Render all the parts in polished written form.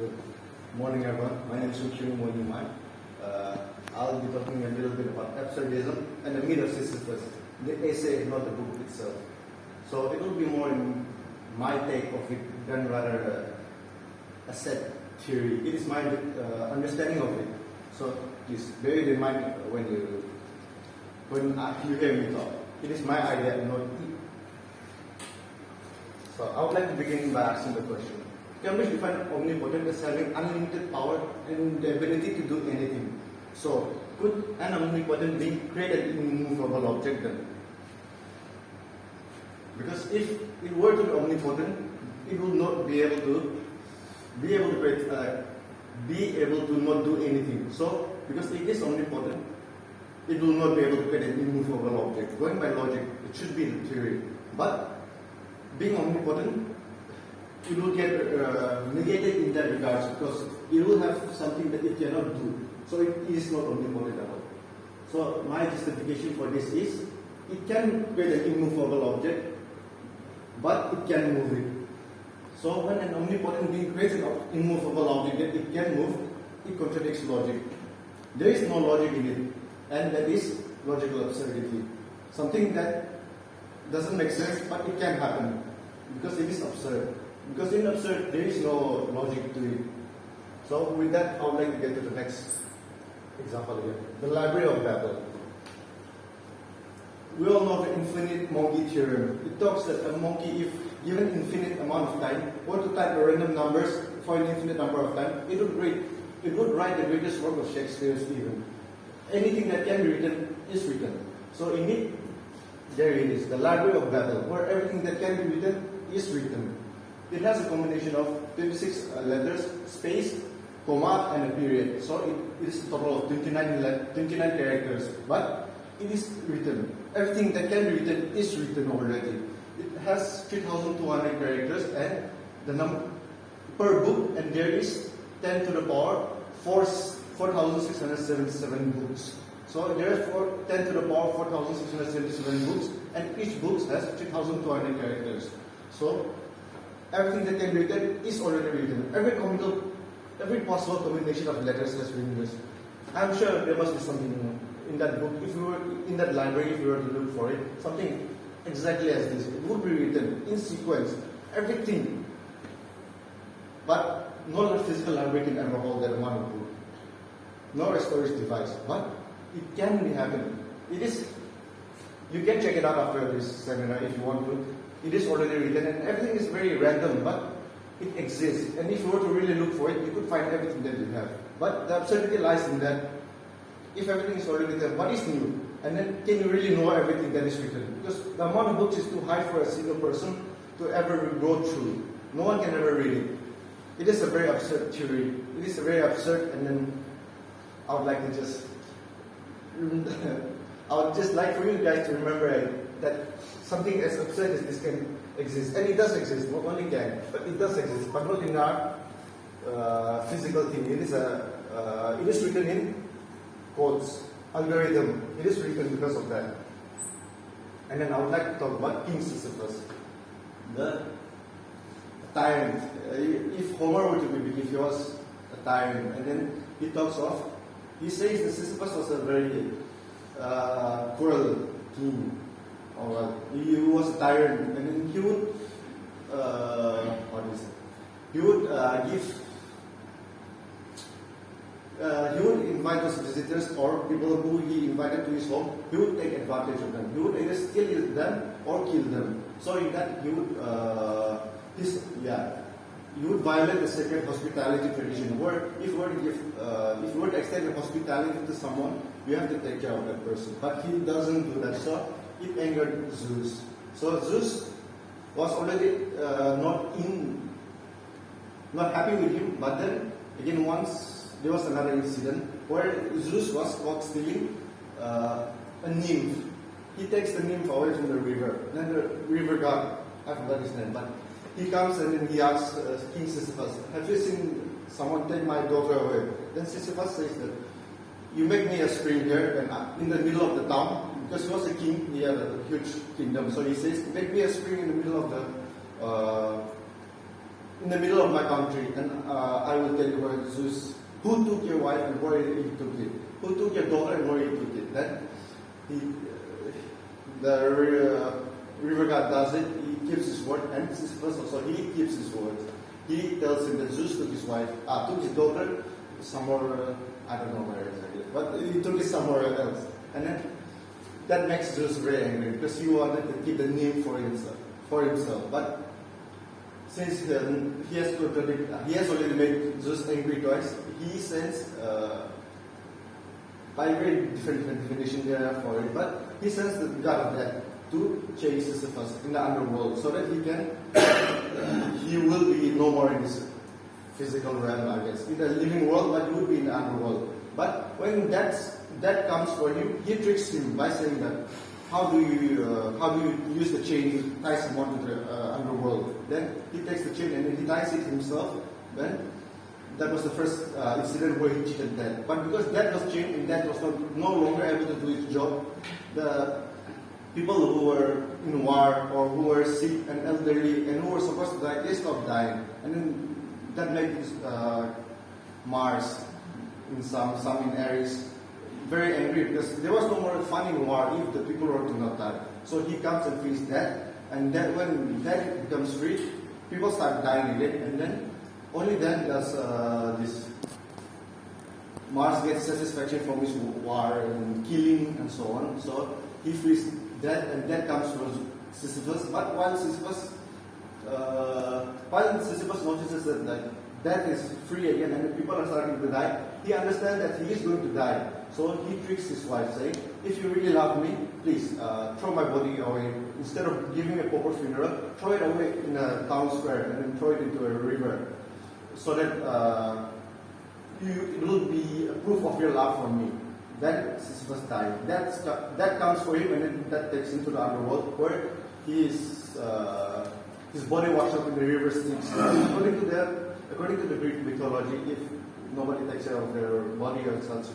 Good morning, everyone. My name is Wikhiulungbo Newmai. I'll be talking a little bit about absurdism and the myth of Sisyphus. The essay, not the book itself. So it will be more in my take of it than rather a set theory. It is my understanding of it. So please bear it in mind when you hear me talk. It is my idea, not it. So I would like to begin by asking the question. Cambridge defined omnipotent as having unlimited power and the ability to do anything. So, could an omnipotent being create an immovable object then? Because if it were to be omnipotent, it would not be able to create, not do anything. So, because it is omnipotent, it will not be able to create an immovable object. Going by logic, it should be the theory. But being omnipotent, it will get negated in that regards because it will have something that it cannot do. So it is not omnipotent at all. So my justification for this is it can create an immovable object, but it can move it. So when an omnipotent being creates an immovable object that it can move, it contradicts logic. There is no logic in it, and that is logical absurdity. Something that doesn't make sense, but it can happen because it is absurd. Because in absurd, there is no logic to it. So with that, I would like to get to the next example here. The Library of Babel. We all know the infinite monkey theorem. It talks that a monkey, if given infinite amount of time, were to type a random numbers for an infinite number of time, it would write the greatest work of Shakespeare's even. Anything that can be written is written. So in it, there it is, the Library of Babel, where everything that can be written is written. It has a combination of 56 letters, space, comma, and a period. So it is a total of 29 characters. But it is written. Everything that can be written is written already. It has 3,200 characters and the number per book, and there is 10 to the power 4,677 books. So there are 10 to the power 4,677 books, and each book has 3,200 characters. So everything that can be written is already written. Every possible combination of letters has been used. I'm sure there must be something in that book. If we were in that library, if we were to look for it, something exactly as this, it would be written in sequence. Everything. But no physical library can ever hold that one book. No storage device. But it can be happening. It is. You can check it out after this seminar if you want to. It is already written, and everything is very random, but it exists. And if you were to really look for it, you could find everything that you have. But the absurdity lies in that if everything is already written, what is new? And then can you really know everything that is written? Because the amount of books is too high for a single person to ever go through. No one can ever read it. It is a very absurd theory. It is very absurd, and then I would like to just I would just like for you guys to remember that something as absurd as this can exist. And it does exist, not only can, but it does exist, but not in our physical thing. It is written in codes, algorithm. It is written because of that. And then I would like to talk about King Sisyphus, the tyrant. If Homer were to be big, if he was a tyrant, and then he says that Sisyphus was a very cruel king. He was a tyrant, and then he would invite those visitors or people who he invited to his home. He would take advantage of them. He would either steal them or kill them. So in that he would violate the sacred hospitality tradition, where if you were to extend your hospitality to someone, you have to take care of that person. But he doesn't do that. So it angered Zeus. So Zeus was already not happy with him. But then again, once there was another incident where Zeus was caught stealing a nymph. He takes the nymph away from the river. Then the river god, I forgot his name, but he comes and then he asks King Sisyphus, "Have you seen someone take my daughter away?" Then Sisyphus says that, "You make me a spring here and in the middle of the town." Because he was a king, he had a huge kingdom. So he says, "Make me a spring in the middle of the in the middle of my country, and I will tell you where Zeus, who took your wife and where he took it, who took your daughter and where he took it. Then the river god does it. He keeps his word, and Sisyphus also he keeps his word. He tells him that Zeus took his wife, took his daughter somewhere. I don't know where exactly, but he took it somewhere else, and then that makes Zeus very angry because he wanted to keep the name for himself. But since he has already made Zeus angry twice, he sends by very different definition there for it, but he sends the god of death to chase Sisyphus in the underworld so that he will be no more in this physical realm, I guess. In the living world, but he will be in the underworld. But when that comes for him, he tricks him by saying that, how do you use the chain to tie someone to the underworld? Then he takes the chain and then he ties it himself. Then that was the first incident where he cheated Death. But because Death was chained and Death was no longer able to do his job, the people who were in war or who were sick and elderly and who were supposed to die, they stopped dying. And then that made Mars, in some in Aries, very angry because there was no more fun in war if the people were to not die. So he comes and frees Death, and then when Death becomes free, people start dying again, and then only then does this Mars get satisfaction from his war and killing and so on. So he frees Death, and Death comes from Sisyphus. But while Sisyphus notices that Death is free again and the people are starting to die, he understands that he is going to die. So he tricks his wife, saying, "If you really love me, please throw my body away. Instead of giving a proper funeral, throw it away in a town square and then throw it into a river, so that it will be a proof of your love for me." Then Sisyphus died. That comes for him, and then that takes him to the underworld, where his body washed up in the river Styx. According to the Greek mythology, if nobody takes care of their body or such,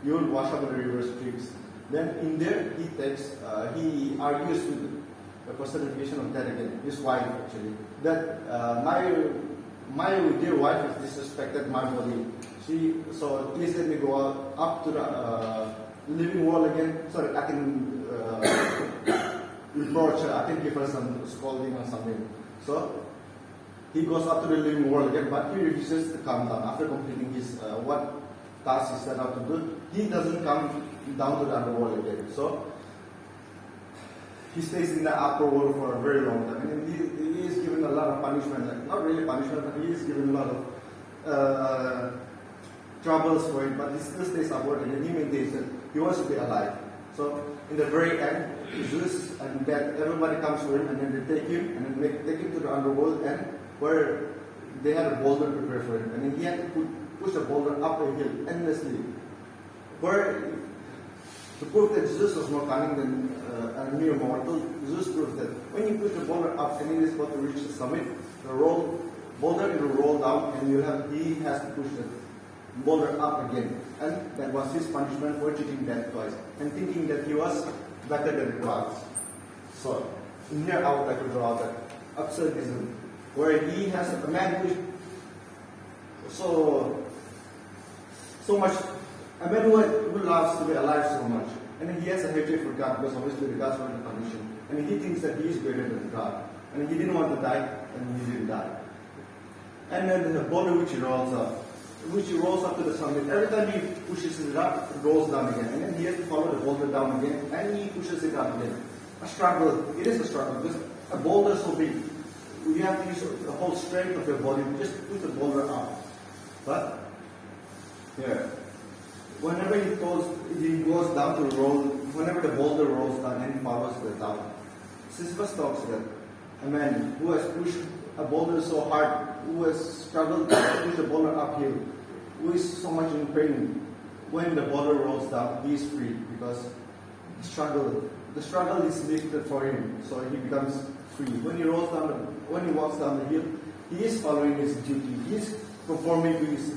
you will wash up in the river Styx. Then in there, he argues with the personification of that again, his wife actually, that my dear wife has disrespected my body. So please let me go up to the living world again, so that I can reproach her, I can give her some scolding or something. So he goes up to the living world again, but he refuses to come down after completing his what task he set out to do. He doesn't come down to the underworld again. So he stays in the upper world for a very long time, and he is given a lot of punishment. Like, not really punishment, but he is given a lot of troubles for it. But he still stays upward, and then he maintains that he wants to be alive. So in the very end, Zeus and Death, everybody comes for him, and then they take him and then take him to the underworld, and where they had a boulder prepared for him, and then he had to push the boulder up a hill endlessly. Where to prove that Zeus was more cunning than a mere mortal, Zeus proves that when you push the boulder up and it is about to reach the summit, the boulder will roll down, and he has to push the boulder up again. And that was his punishment for cheating Death twice and thinking that he was better than the gods. So in here I would like to draw that absurdism, where he has a man who is so much, a man who loves to be alive so much, and then he has a hatred for God because obviously the gods want to punish him, and he thinks that he is greater than God, and he didn't want to die, and he didn't die. And then the boulder which he rolls up to the summit. Every time he pushes it up, it rolls down again, and then he has to follow the boulder down again, and he pushes it up again. A struggle. It is a struggle because a boulder is so big. You have to use the whole strength of your body to just push the boulder up. But whenever he goes down to roll, whenever the boulder rolls down and he follows the down, Sisyphus talks that a man who has pushed a boulder so hard, who has struggled to push the boulder uphill, who is so much in pain, when the boulder rolls down, he is free because the struggle is lifted for him, so he becomes free. When he walks down the hill, he is following his duty. He is conforming to his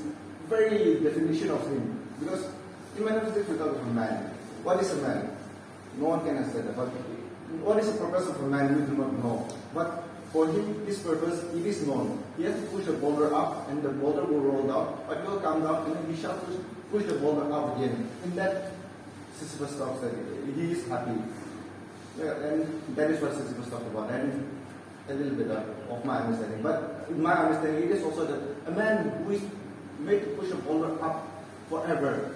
very definition of him. Because in metaphysics we talk of a man. What is a man? No one can answer that. But what is the purpose of a man? We do not know. But For him, his purpose, it is known. He has to push the boulder up and the boulder will roll down, but it will come down and then he shall push the boulder up again. In that, Sisyphus talks that he is happy. Yeah, and that is what Sisyphus talks about. And a little bit of my understanding. But in my understanding, it is also that a man who is made to push a boulder up forever,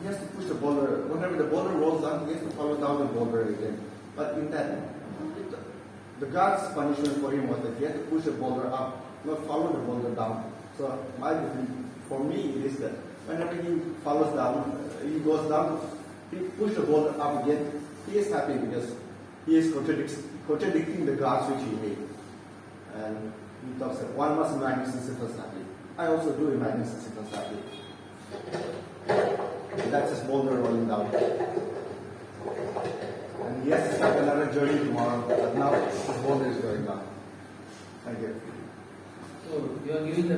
he has to push the boulder. Whenever the boulder rolls down, he has to follow down the boulder again. But in that, the God's punishment for him was that he had to push the boulder up, not follow the boulder down. So for me, it is that whenever he follows down, he goes down, he pushes the boulder up again. He is happy because he is contradicting the gods which he made. And he talks that one must imagine Sisyphus happy. I also do imagine Sisyphus happy. That's his boulder rolling down. And he has to start another journey tomorrow, but now his boulder is going down. Thank you. So you are giving the